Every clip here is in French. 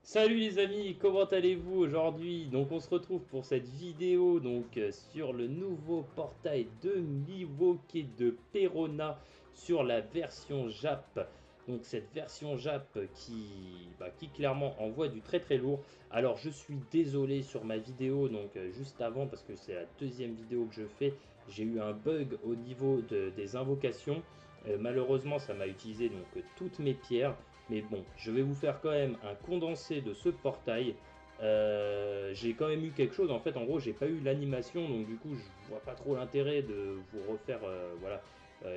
Salut les amis, comment allez-vous aujourd'hui? Donc on se retrouve pour cette vidéo sur le nouveau portail de Milwaukee de Perona sur la version Jap. Donc cette version Jap qui clairement envoie du très très lourd. Alors je suis désolé sur ma vidéo juste avant parce que c'est la deuxième vidéo que je fais. J'ai eu un bug au niveau des invocations. Malheureusement ça m'a utilisé toutes mes pierres. Mais bon, je vais vous faire quand même un condensé de ce portail. J'ai quand même eu quelque chose. En fait, en gros, j'ai pas eu l'animation, donc du coup, je vois pas trop l'intérêt de vous refaire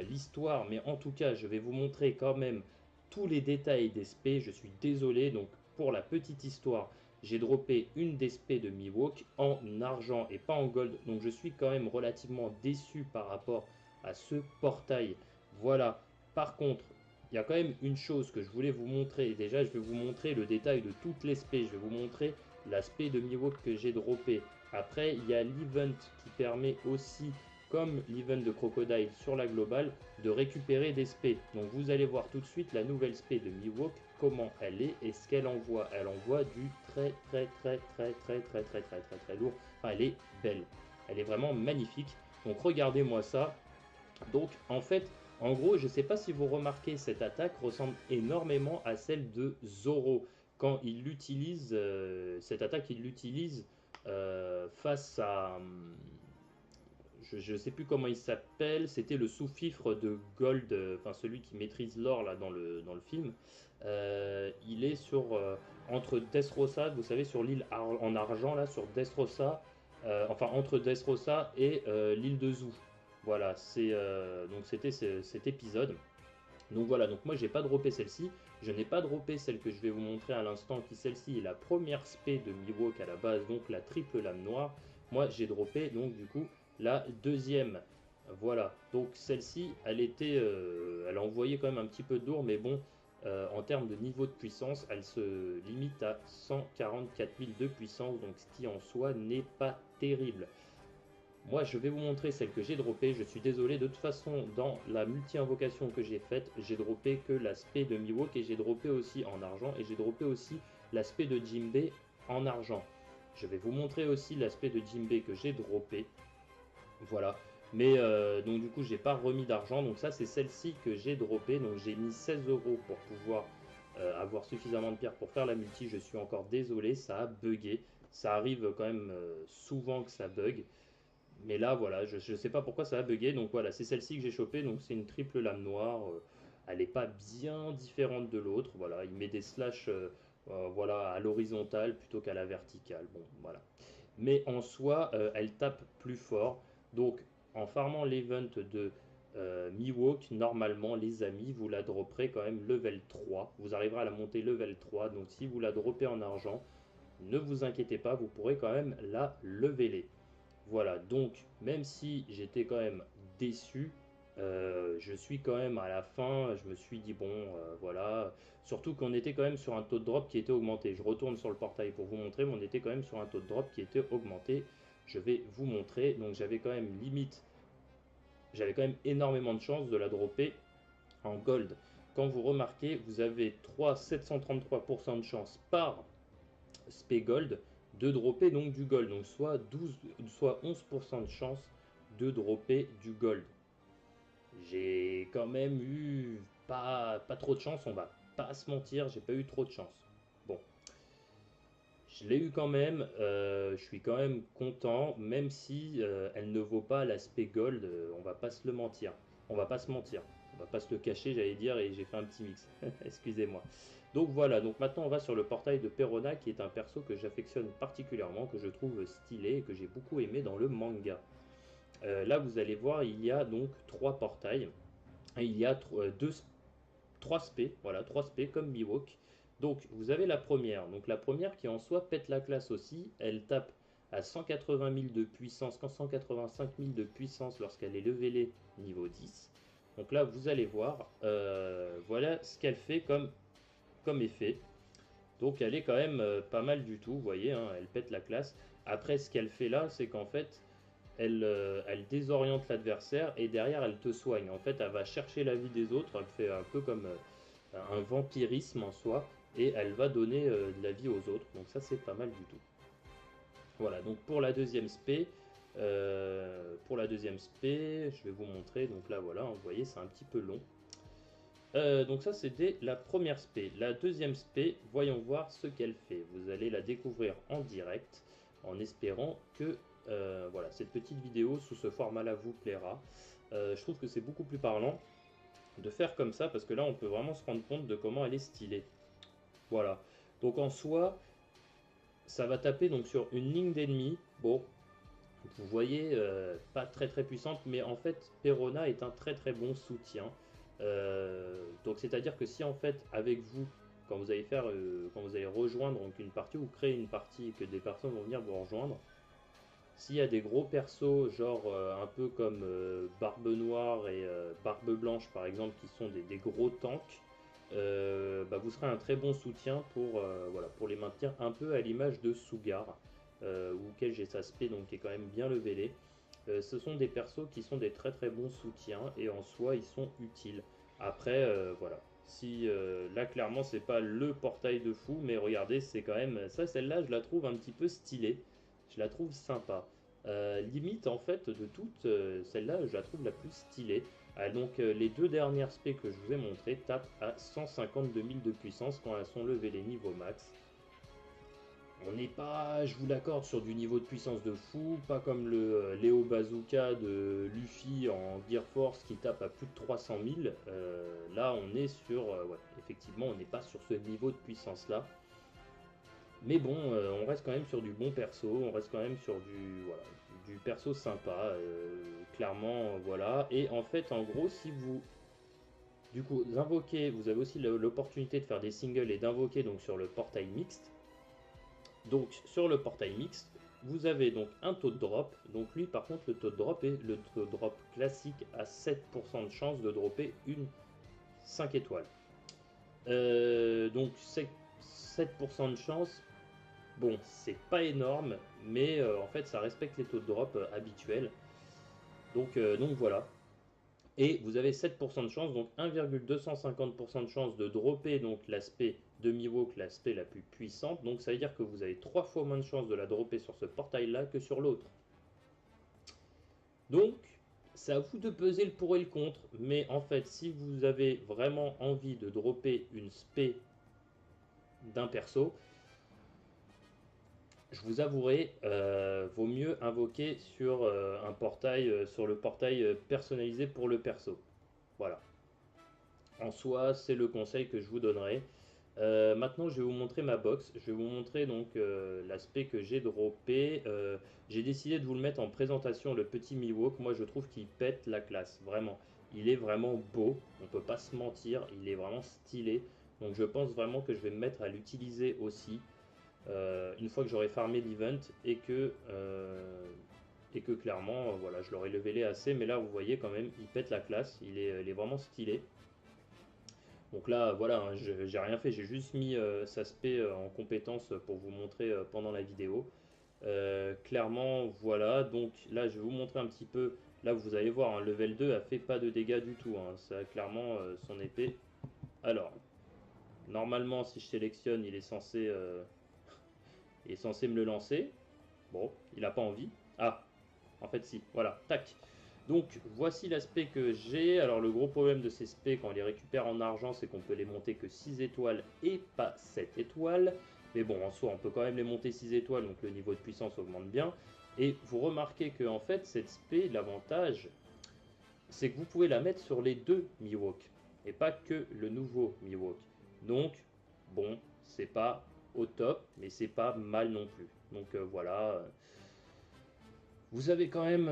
l'histoire. Mais en tout cas, je vais vous montrer quand même tous les détails des spés. Je suis désolé. Donc, pour la petite histoire, j'ai droppé une des spés de Miwok en argent et pas en gold. Donc, je suis quand même relativement déçu par rapport à ce portail. Voilà. Par contre, il y a quand même une chose que je voulais vous montrer. Déjà, je vais vous montrer le détail de toutes les spés. Je vais vous montrer l'aspect de Miwok que j'ai droppé. Après, il y a l'event qui permet aussi, comme l'event de Crocodile sur la globale, de récupérer des spés. Donc vous allez voir tout de suite la nouvelle spé de Miwok, comment elle est et ce qu'elle envoie. Elle envoie du très lourd. Enfin, elle est belle. Elle est vraiment magnifique. Donc regardez-moi ça. Donc en fait, en gros, je ne sais pas si vous remarquez, cette attaque ressemble énormément à celle de Zoro quand il l'utilise. Cette attaque, il l'utilise face à. Je ne sais plus comment il s'appelle. C'était le sous-fifre de Gold, enfin celui qui maîtrise l'or là dans le film. Il est entre Dressrosa, vous savez, sur l'île en argent là, sur Dressrosa. Enfin entre Dressrosa et l'île de Zou. Voilà, c'était cet épisode. Donc voilà, donc moi j'ai pas droppé celle-ci, je n'ai pas droppé celle que je vais vous montrer à l'instant, qui celle-ci est la première spé de Miwok à la base, donc la triple lame noire. Moi j'ai droppé donc du coup la deuxième. Voilà, donc celle-ci elle a envoyé quand même un petit peu de lourd, mais bon, en termes de niveau de puissance, elle se limite à 144 000 de puissance, donc ce qui en soi n'est pas terrible. Moi, je vais vous montrer celle que j'ai droppée. Je suis désolé, de toute façon, dans la multi-invocation que j'ai faite, j'ai droppé que l'aspect de Miwok et j'ai droppé aussi en argent et j'ai droppé aussi l'aspect de Jinbei en argent. Je vais vous montrer aussi l'aspect de Jinbei que j'ai droppé. Voilà. Mais donc du coup, j'ai pas remis d'argent. Donc ça, c'est celle-ci que j'ai droppée. Donc j'ai mis 16 € pour pouvoir avoir suffisamment de pierres pour faire la multi. Je suis encore désolé, ça a bugué. Ça arrive quand même souvent que ça bug. Mais là, voilà, je ne sais pas pourquoi ça a bugué. Donc voilà, c'est celle-ci que j'ai chopée. Donc c'est une triple lame noire. Elle n'est pas bien différente de l'autre. Voilà, il met des slash voilà, à l'horizontale plutôt qu'à la verticale. Bon, voilà. Mais en soi, elle tape plus fort. Donc en farmant l'event de Miwok, normalement, les amis, vous la dropperez quand même level 3. Vous arriverez à la monter level 3. Donc si vous la droppez en argent, ne vous inquiétez pas, vous pourrez quand même la leveler. Voilà, donc même si j'étais quand même déçu, je suis quand même à la fin, je me suis dit bon, voilà, surtout qu'on était quand même sur un taux de drop qui était augmenté. Je retourne sur le portail pour vous montrer, mais on était quand même sur un taux de drop qui était augmenté. Je vais vous montrer, donc j'avais quand même j'avais quand même énormément de chance de la dropper en gold. Quand vous remarquez, vous avez 733% de chance par spé gold de dropper donc du gold, donc soit 11% de chance de dropper du gold. J'ai quand même eu pas trop de chance, on va pas se mentir, j'ai pas eu trop de chance. Bon, je l'ai eu quand même, je suis quand même content, même si elle ne vaut pas l'aspect gold, on va pas se le mentir. On va pas se mentir, on va pas se le cacher, j'allais dire, et j'ai fait un petit mix. Excusez-moi. Donc voilà, donc maintenant on va sur le portail de Perona, qui est un perso que j'affectionne particulièrement, que je trouve stylé et que j'ai beaucoup aimé dans le manga. Là vous allez voir, il y a donc trois portails, et il y a trois spés, voilà, trois spés comme Miwok. Donc vous avez la première, donc la première qui en soi pète la classe aussi, elle tape à 180 000 de puissance, 185 000 de puissance lorsqu'elle est levelée niveau 10. Donc là vous allez voir, voilà ce qu'elle fait comme effet. Donc elle est quand même pas mal du tout, vous voyez, hein, elle pète la classe. Après, ce qu'elle fait là, c'est qu'en fait, elle désoriente l'adversaire et derrière, elle te soigne. En fait, elle va chercher la vie des autres. Elle fait un peu comme un vampirisme en soi et elle va donner de la vie aux autres. Donc ça, c'est pas mal du tout. Voilà, donc pour la deuxième spé, je vais vous montrer. Donc là, voilà, vous voyez, c'est un petit peu long. Donc ça, c'était la première spé. La deuxième spé, voyons voir ce qu'elle fait. Vous allez la découvrir en direct, en espérant que voilà, cette petite vidéo sous ce format-là vous plaira. Je trouve que c'est beaucoup plus parlant de faire comme ça, parce que là, on peut vraiment se rendre compte de comment elle est stylée. Voilà. Donc en soi, ça va taper donc sur une ligne d'ennemis. Bon, vous voyez, pas très très puissante, mais en fait, Perona est un très très bon soutien. Donc c'est-à-dire que si en fait, avec vous, quand vous allez rejoindre donc, une partie ou créer une partie et que des personnes vont venir vous rejoindre, s'il y a des gros persos, genre un peu comme Barbe Noire et Barbe Blanche par exemple, qui sont des gros tanks, bah, vous serez un très bon soutien pour, voilà, pour les maintenir un peu à l'image de Sugar, auquel j'ai sa spé donc qui est quand même bien levelé. Ce sont des persos qui sont des très très bons soutiens et en soi ils sont utiles. Après, voilà. Si là clairement c'est pas le portail de fou, mais regardez, c'est quand même ça, celle-là je la trouve un petit peu stylée. Je la trouve sympa. Limite en fait de toutes, celle-là je la trouve la plus stylée. Donc les deux dernières spé que je vous ai montrées tapent à 152 000 de puissance quand elles sont levées les niveaux max. On n'est pas, je vous l'accorde, sur du niveau de puissance de fou, pas comme le Léo Bazooka de Luffy en Gear Force qui tape à plus de 300 000. Là, on est sur, ouais, effectivement, on n'est pas sur ce niveau de puissance là. Mais bon, on reste quand même sur du bon perso, on reste quand même sur du, voilà, du perso sympa, clairement, voilà. Et en fait, en gros, si vous, du coup, invoquez, vous avez aussi l'opportunité de faire des singles et d'invoquer donc sur le portail mixte. Donc sur le portail mixte, vous avez donc un taux de drop. Donc lui par contre le taux de drop est le taux de drop classique à 7% de chance de dropper une 5 étoiles. Donc c'est 7% de chance. Bon, c'est pas énorme, mais en fait ça respecte les taux de drop habituels. Donc voilà. Et vous avez 7% de chance, donc 1,250% de chance de dropper donc l'aspect demi-walk, l'aspect la plus puissante. Donc ça veut dire que vous avez 3 fois moins de chance de la dropper sur ce portail-là que sur l'autre. Donc, c'est à vous de peser le pour et le contre. Mais en fait, si vous avez vraiment envie de dropper une spé d'un perso, je vous avouerai, vaut mieux invoquer sur un portail, sur le portail personnalisé pour le perso. Voilà. En soi, c'est le conseil que je vous donnerai. Maintenant, je vais vous montrer ma box. Je vais vous montrer donc l'aspect que j'ai droppé. J'ai décidé de vous le mettre en présentation, le petit Miwok. Moi, je trouve qu'il pète la classe, vraiment. Il est vraiment beau, on peut pas se mentir. Il est vraiment stylé. Donc, je pense vraiment que je vais me mettre à l'utiliser aussi une fois que j'aurai farmé l'event et que clairement, voilà, je l'aurai levelé assez. Mais là, vous voyez quand même, il pète la classe. Il est vraiment stylé. Donc là, voilà, hein, j'ai rien fait, j'ai juste mis sa spé en compétence pour vous montrer pendant la vidéo. Clairement, voilà, donc là, je vais vous montrer un petit peu. Là, vous allez voir, hein, level 2 a fait pas de dégâts du tout. Hein, ça a clairement son épée. Alors, normalement, si je sélectionne, il est censé me le lancer. Bon, il n'a pas envie. Ah, en fait, si, voilà, tac. Donc voici l'aspect que j'ai. Alors le gros problème de ces spé quand on les récupère en argent, c'est qu'on peut les monter que 6 étoiles et pas 7 étoiles. Mais bon, en soi, on peut quand même les monter 6 étoiles, donc le niveau de puissance augmente bien. Et vous remarquez que en fait, cette spé, l'avantage, c'est que vous pouvez la mettre sur les deux Miwok. Et pas que le nouveau Miwok. Donc, bon, c'est pas au top, mais c'est pas mal non plus. Donc voilà. Vous avez quand même,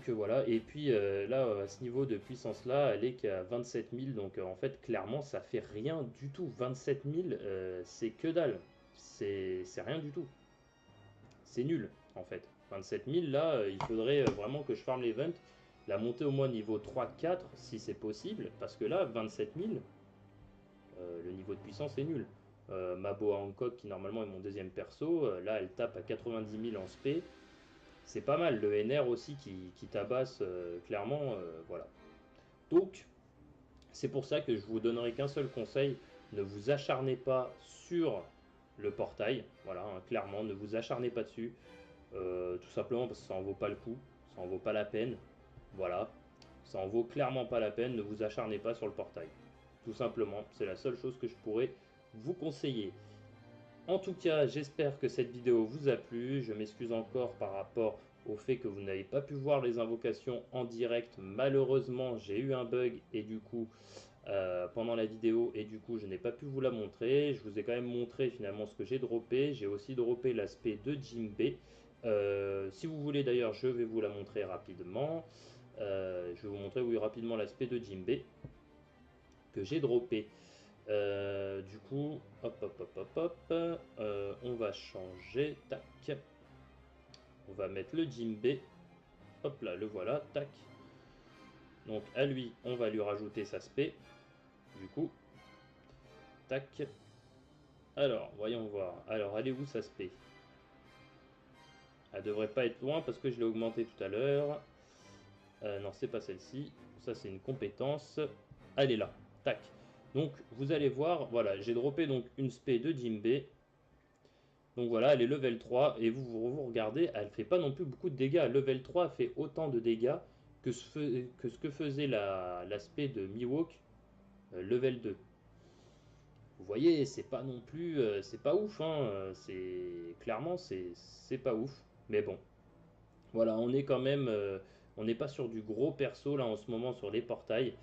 voilà, et puis là, à ce niveau de puissance là, elle est qu'à 27 000, donc en fait, clairement, ça fait rien du tout. 27 000, c'est que dalle, c'est rien du tout, c'est nul en fait. 27 000, là, il faudrait vraiment que je farme l'event, la monter au moins niveau 3-4 si c'est possible, parce que là, 27 000, le niveau de puissance est nul. Ma Boa Hancock, qui normalement est mon deuxième perso, là elle tape à 90 000 en spé. C'est pas mal. Le NR aussi qui tabasse clairement. Voilà. Donc, c'est pour ça que je vous donnerai qu'un seul conseil. Ne vous acharnez pas sur le portail. Voilà, hein, clairement, ne vous acharnez pas dessus. Tout simplement parce que ça en vaut pas le coup. Ça en vaut pas la peine. Voilà. Ça en vaut clairement pas la peine. Ne vous acharnez pas sur le portail. Tout simplement. C'est la seule chose que je pourrais vous conseiller. En tout cas, j'espère que cette vidéo vous a plu. Je m'excuse encore par rapport au fait que vous n'avez pas pu voir les invocations en direct. Malheureusement, j'ai eu un bug et du coup, pendant la vidéo, et du coup, je n'ai pas pu vous la montrer. Je vous ai quand même montré finalement ce que j'ai droppé. J'ai aussi droppé l'aspect de Jimbe. Si vous voulez d'ailleurs, je vais vous la montrer rapidement. Je vais vous montrer, oui, rapidement l'aspect de Jimbe que j'ai droppé. Du coup, hop, hop, hop, hop, hop, on va changer, tac, on va mettre le Jimbe, hop là, le voilà, tac. Donc à lui, on va lui rajouter sa spé, du coup, tac. Alors, voyons voir, alors elle est où sa spé? Elle devrait pas être loin parce que je l'ai augmenté tout à l'heure. Non, c'est pas celle-ci, ça c'est une compétence, elle est là, tac. Donc vous allez voir, voilà, j'ai droppé donc une spé de Jimbe. Donc voilà, elle est level 3 et vous regardez, elle fait pas non plus beaucoup de dégâts. Level 3 fait autant de dégâts que ce que faisait l'aspect de Miwok level 2. Vous voyez, c'est pas non plus, c'est pas ouf, hein, c'est clairement c'est pas ouf. Mais bon, voilà, on est quand même, on n'est pas sur du gros perso là en ce moment sur les portails.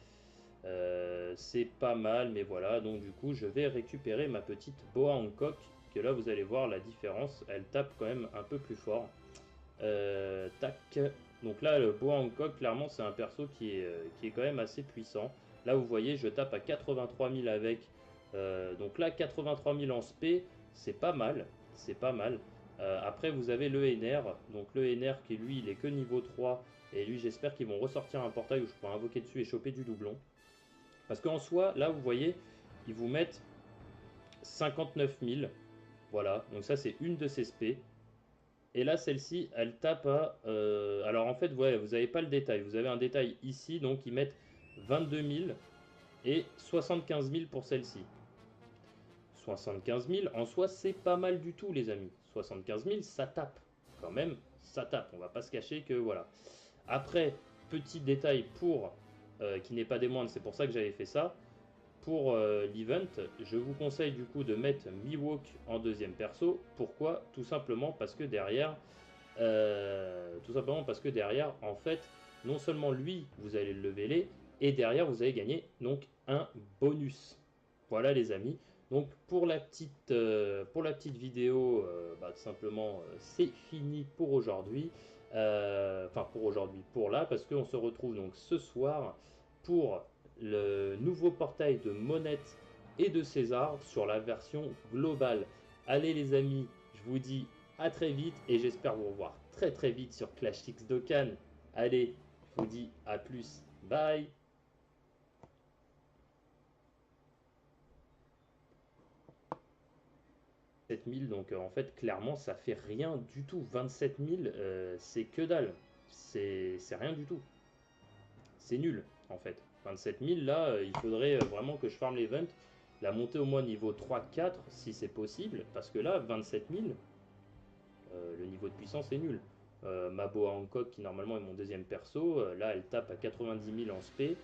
C'est pas mal, mais voilà, donc du coup je vais récupérer ma petite Boa Hancock, que là vous allez voir la différence, elle tape quand même un peu plus fort. Tac, donc là le Boa Hancock, clairement c'est un perso qui est quand même assez puissant. Là vous voyez, je tape à 83 000 avec, donc là 83 000 en spé, c'est pas mal, c'est pas mal. Après vous avez le NR, donc le NR qui lui il est que niveau 3, et lui j'espère qu'ils vont ressortir un portail où je pourrai invoquer dessus et choper du doublon. Parce qu'en soi, là, vous voyez, ils vous mettent 59 000. Voilà, donc ça, c'est une de ces spé. Et là, celle-ci, elle tape à... alors, en fait, ouais, vous n'avez pas le détail. Vous avez un détail ici, donc ils mettent 22 000 et 75 000 pour celle-ci. 75 000, en soi, c'est pas mal du tout, les amis. 75 000, ça tape. Quand même, ça tape. On va pas se cacher que, voilà. Après, petit détail pour... qui n'est pas des moindres, c'est pour ça que j'avais fait ça. Pour l'event, je vous conseille du coup de mettre Miwok en deuxième perso. Pourquoi? Tout simplement parce que derrière, en fait, non seulement lui, vous allez le leveler, et derrière, vous allez gagner donc un bonus. Voilà les amis. Donc pour la petite vidéo, bah, tout simplement, c'est fini pour aujourd'hui. Enfin pour aujourd'hui, pour là, parce qu'on se retrouve donc ce soir pour le nouveau portail de Monette et de César sur la version globale. Allez les amis, je vous dis à très vite et j'espère vous revoir très très vite sur Clash X Dokkan. Allez, je vous dis à plus. Bye. 7 000, donc en fait clairement ça fait rien du tout. 27 000, c'est que dalle. C'est rien du tout. C'est nul en fait. 27 000 là, il faudrait vraiment que je farme l'event, la monter au moins niveau 3-4 si c'est possible, parce que là 27 000, le niveau de puissance est nul. Ma Boa Hancock qui normalement est mon deuxième perso, là elle tape à 90 000 en spé.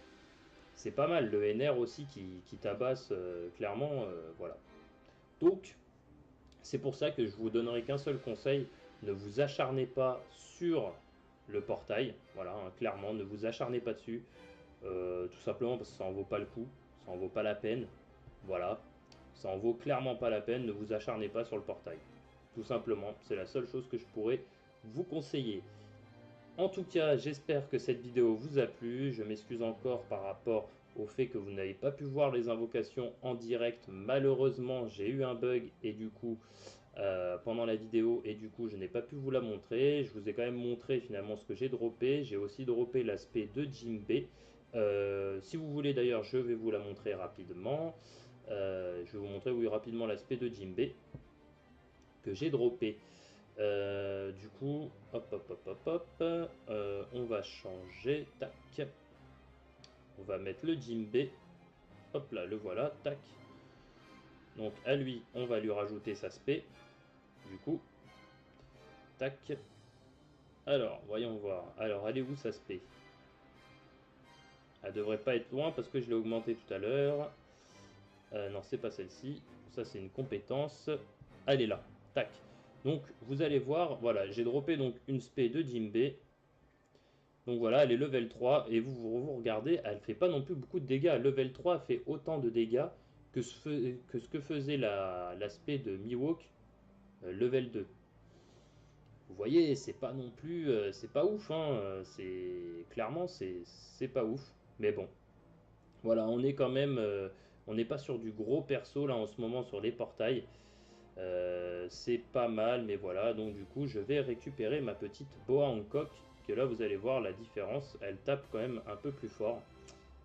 C'est pas mal. Le NR aussi qui tabasse clairement. Voilà. Donc c'est pour ça que je vous donnerai qu'un seul conseil. Ne vous acharnez pas sur le portail. Voilà, hein, clairement, ne vous acharnez pas dessus. Tout simplement parce que ça en vaut pas le coup. Ça en vaut pas la peine. Voilà. Ça en vaut clairement pas la peine. Ne vous acharnez pas sur le portail. Tout simplement. C'est la seule chose que je pourrais vous conseiller. En tout cas, j'espère que cette vidéo vous a plu. Je m'excuse encore par rapport au fait que vous n'avez pas pu voir les invocations en direct. Malheureusement, j'ai eu un bug et du coup, pendant la vidéo, et du coup, je n'ai pas pu vous la montrer. Je vous ai quand même montré finalement ce que j'ai droppé. J'ai aussi droppé l'aspect de Jimbe. Si vous voulez d'ailleurs, je vais vous la montrer rapidement. Je vais vous montrer, oui, rapidement l'aspect de Jinbei que j'ai droppé. Du coup, hop, hop, hop, hop, hop, on va changer, tac, on va mettre le Jinbei, hop là, le voilà, tac. Donc à lui, on va lui rajouter sa spé, du coup, tac. Alors, voyons voir, alors elle est où sa spé? Elle devrait pas être loin parce que je l'ai augmenté tout à l'heure. Non, c'est pas celle-ci, ça c'est une compétence, elle est là, tac. Donc vous allez voir, voilà, j'ai droppé donc une spé de Jinbei. Donc voilà, elle est level 3 et vous regardez, elle fait pas non plus beaucoup de dégâts. Level 3 fait autant de dégâts que ce que faisait l'aspect de Miwok level 2. Vous voyez, c'est pas non plus, c'est pas ouf, hein, c'est clairement c'est pas ouf. Mais bon, voilà, on est quand même, on n'est pas sur du gros perso là en ce moment sur les portails. C'est pas mal, mais voilà, donc du coup je vais récupérer ma petite Boa Hancock, que là vous allez voir la différence, elle tape quand même un peu plus fort.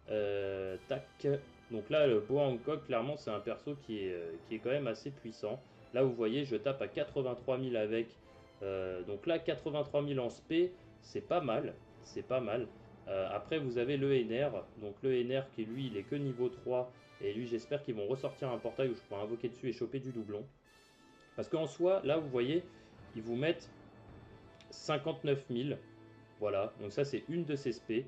Tac, donc là le Boa Hancock, clairement c'est un perso qui est quand même assez puissant. Là vous voyez, je tape à 83 000 avec, donc là 83 000 en spé, c'est pas mal, c'est pas mal. Après vous avez le NR, donc le NR qui lui il est que niveau 3, et lui j'espère qu'ils vont ressortir un portail où je pourrai invoquer dessus et choper du doublon. Parce qu'en soi, là, vous voyez, ils vous mettent 59 000. Voilà, donc ça, c'est une de ces spé.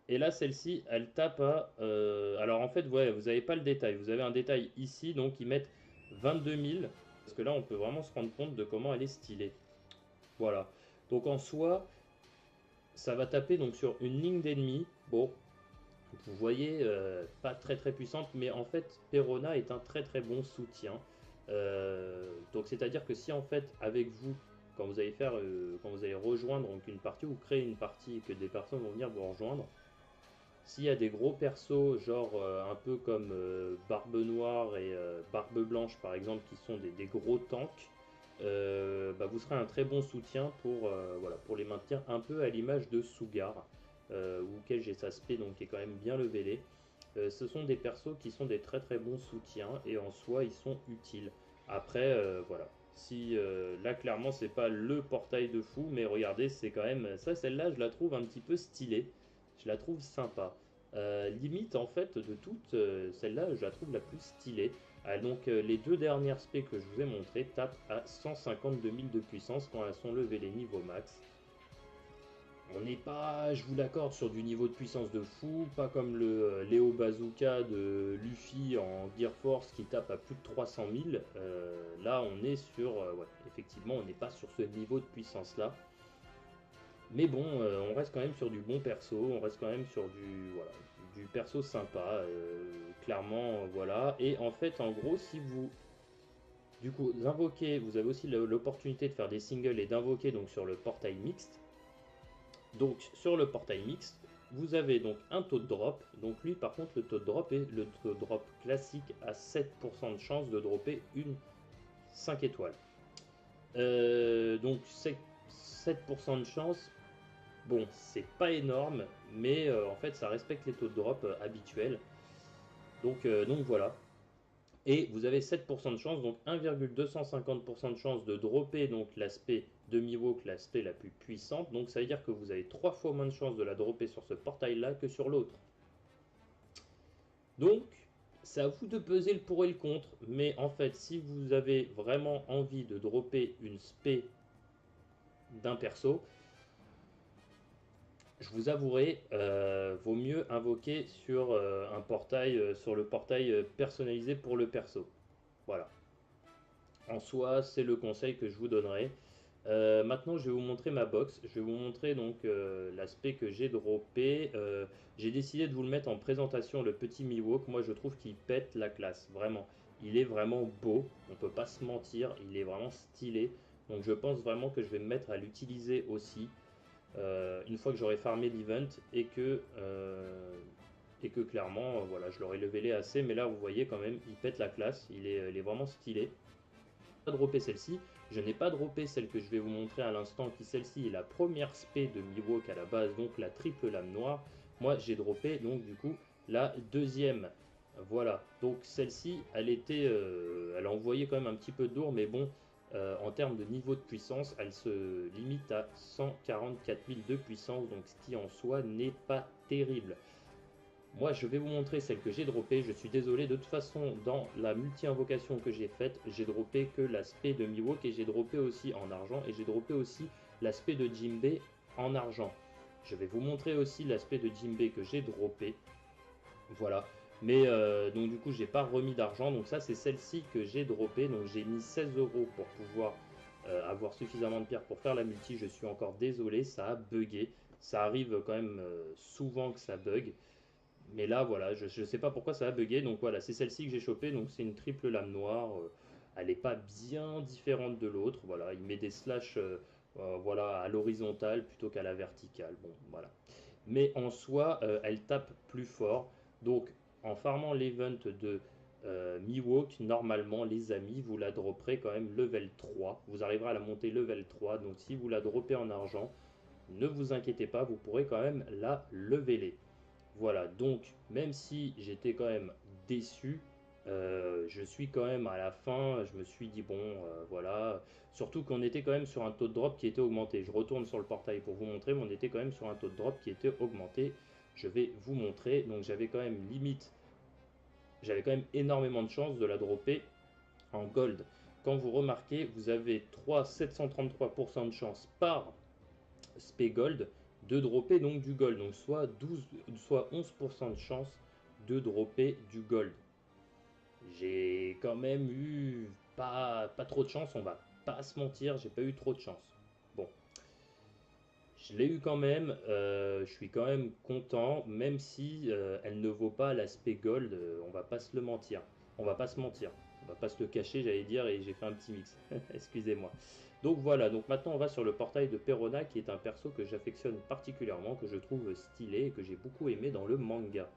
Et là, celle-ci, elle tape à... alors, en fait, ouais, vous n'avez pas le détail. Vous avez un détail ici, donc ils mettent 22 000. Parce que là, on peut vraiment se rendre compte de comment elle est stylée. Voilà. Donc, en soi, ça va taper donc sur une ligne d'ennemis. Bon, vous voyez, pas très très puissante, mais en fait, Perona est un très très bon soutien. Donc c'est-à-dire que si en fait avec vous, quand vous allez faire, quand vous allez rejoindre donc, une partie ou créer une partie et que des personnes vont venir vous rejoindre, s'il y a des gros persos genre un peu comme Barbe Noire et Barbe Blanche par exemple qui sont des gros tanks, bah, vous serez un très bon soutien pour, voilà, pour les maintenir un peu à l'image de Sugar, auquel j'ai sa spé donc qui est quand même bien levelé. Ce sont des persos qui sont des très très bons soutiens et en soi ils sont utiles. Après, voilà. Si là clairement c'est pas le portail de fou, mais regardez, c'est quand même ça, celle-là je la trouve un petit peu stylée. Je la trouve sympa. Limite en fait de toutes, celle-là je la trouve la plus stylée. Donc les deux dernières spé que je vous ai montrées tapent à 152 000 de puissance quand elles sont levées les niveaux max. On n'est pas, je vous l'accorde, sur du niveau de puissance de fou, pas comme le Léo Bazooka de Luffy en Gear Force qui tape à plus de 300 000. Là, on est sur, ouais, effectivement, on n'est pas sur ce niveau de puissance là. Mais bon, on reste quand même sur du bon perso, on reste quand même sur du, voilà, du perso sympa, clairement, voilà. Et en fait, en gros, si vous, du coup, invoquez, vous avez aussi l'opportunité de faire des singles et d'invoquer donc sur le portail mixte. Donc sur le portail mixte, vous avez donc un taux de drop. Donc lui par contre le taux de drop est le taux de drop classique à 7% de chance de dropper une 5 étoiles. Donc 7% de chance, bon c'est pas énorme, mais en fait ça respecte les taux de drop habituels. Donc voilà. Et vous avez 7% de chance, donc 1,250% de chance de dropper donc l'aspect de Miwok, l'aspect la plus puissante. Donc ça veut dire que vous avez 3 fois moins de chance de la dropper sur ce portail-là que sur l'autre. Donc, c'est à vous de peser le pour et le contre. Mais en fait, si vous avez vraiment envie de dropper une spé d'un perso, je vous avouerai, vaut mieux invoquer sur un portail, sur le portail personnalisé pour le perso. Voilà. En soi, c'est le conseil que je vous donnerai. Maintenant, je vais vous montrer ma box. Je vais vous montrer donc l'aspect que j'ai droppé. J'ai décidé de vous le mettre en présentation, le petit Miwok. Moi, je trouve qu'il pète la classe, vraiment. Il est vraiment beau, on ne peut pas se mentir. Il est vraiment stylé. Donc, je pense vraiment que je vais me mettre à l'utiliser aussi une fois que j'aurai farmé l'event et que clairement, voilà, je l'aurai levelé assez. Mais là, vous voyez quand même, il pète la classe. Il est vraiment stylé. Droppé celle-ci. Je n'ai pas droppé celle que je vais vous montrer à l'instant, qui celle-ci est la première spé de Miwok à la base, donc la triple lame noire. Moi j'ai droppé donc du coup la deuxième Voilà, donc celle-ci, elle envoyait quand même un petit peu de lourd, mais bon, en termes de niveau de puissance, elle se limite à 144 000 de puissance, donc ce qui en soi n'est pas terrible. Moi, je vais vous montrer celle que j'ai droppée. Je suis désolé, de toute façon, dans la multi-invocation que j'ai faite, j'ai droppé que l'aspect de Miwok et j'ai droppé aussi en argent et j'ai droppé aussi l'aspect de Jimbe en argent. Je vais vous montrer aussi l'aspect de Jimbe que j'ai droppé. Voilà. Mais donc du coup, j'ai pas remis d'argent. Donc ça, c'est celle-ci que j'ai droppée. Donc j'ai mis 16 euros pour pouvoir avoir suffisamment de pierres pour faire la multi. Je suis encore désolé, ça a bugué. Ça arrive quand même souvent que ça bug. Mais là, voilà, je ne sais pas pourquoi ça a bugué. Donc voilà, c'est celle-ci que j'ai chopée. Donc c'est une triple lame noire. Elle n'est pas bien différente de l'autre. Voilà, il met des slash voilà, à l'horizontale plutôt qu'à la verticale. Bon, voilà. Mais en soi, elle tape plus fort. Donc en farmant l'event de Miwok, normalement, les amis, vous la dropperez quand même level 3. Vous arriverez à la monter level 3. Donc si vous la droppez en argent, ne vous inquiétez pas, vous pourrez quand même la leveler. Voilà, donc même si j'étais quand même déçu, je suis quand même à la fin, je me suis dit bon, voilà, surtout qu'on était quand même sur un taux de drop qui était augmenté. Je retourne sur le portail pour vous montrer, mais on était quand même sur un taux de drop qui était augmenté. Je vais vous montrer, donc j'avais quand même limite, j'avais quand même énormément de chance de la dropper en gold. Quand vous remarquez, vous avez 733% de chance par spé gold de dropper donc du gold, donc soit 11% de chance de dropper du gold. J'ai quand même eu pas trop de chance, on va pas se mentir, j'ai pas eu trop de chance. Bon, je l'ai eu quand même, je suis quand même content, même si elle ne vaut pas l'aspect gold, on va pas se le mentir. On va pas se mentir, on va pas se le cacher, j'allais dire, et j'ai fait un petit mix. Excusez-moi. Donc voilà, donc maintenant on va sur le portail de Perona, qui est un perso que j'affectionne particulièrement, que je trouve stylé et que j'ai beaucoup aimé dans le manga.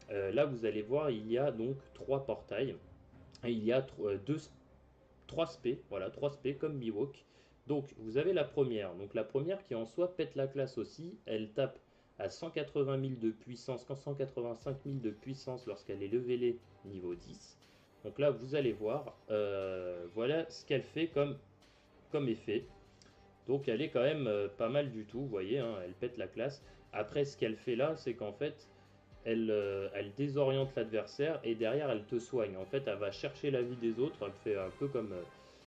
Là vous allez voir, il y a donc trois portails, et il y a trois spé, voilà, trois spé comme Miwok. Donc vous avez la première, donc la première qui en soi pète la classe aussi, elle tape à 180 000 de puissance, 185 000 de puissance lorsqu'elle est levelée niveau 10. Donc là vous allez voir, voilà ce qu'elle fait comme effet. Donc elle est quand même pas mal du tout, vous voyez, hein, elle pète la classe. Après ce qu'elle fait là, c'est qu'en fait, elle désoriente l'adversaire et derrière elle te soigne. En fait, elle va chercher la vie des autres, elle fait un peu comme